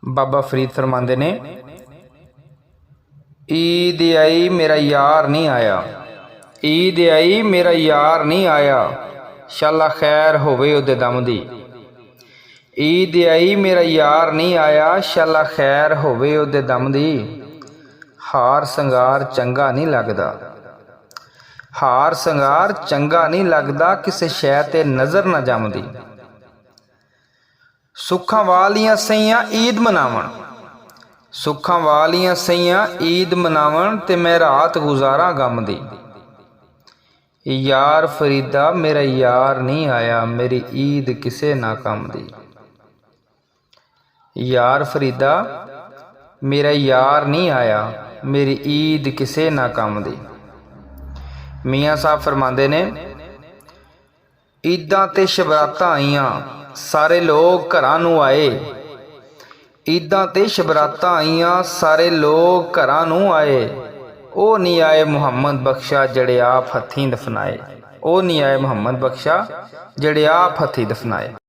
बाबा फरीद फरमाते ने, ईद आई मेरा यार नहीं आया, ईद आई मेरा यार नहीं आया, शाला खैर होवे उहदे दम दी। ईद आई मेरा यार नहीं आया, शाला खैर होवे उहदे दम दी। हार संगार चंगा नहीं लगदा, हार संगार चंगा नहीं लगदा, किसे शै ते नज़र ना जमदी। सुखां वालियां सईयां ईद मनावण, सुखां वालियां सईयां ईद मनावण, ते मैं रात गुजारा गम दी। यार फरीदा मेरा यार नहीं आया, मेरी ईद किसे ना कम दी। यार फरीदा मेरा यार नहीं आया, मेरी ईद किसे ना कम दी। मियाँ साहब फरमाते ने, ईदां ते शबरातां आईयां, सारे लोग घरां नूं आए। ईदां ते शबरातां आईयां, सारे लोग घरां नूं आए। ओ नहीं आए मुहम्मद बख्शा जड़े आप हथीं दफनाए, ओ नहीं आए मुहम्मद बख्शा जड़े आप हथीं दफनाए।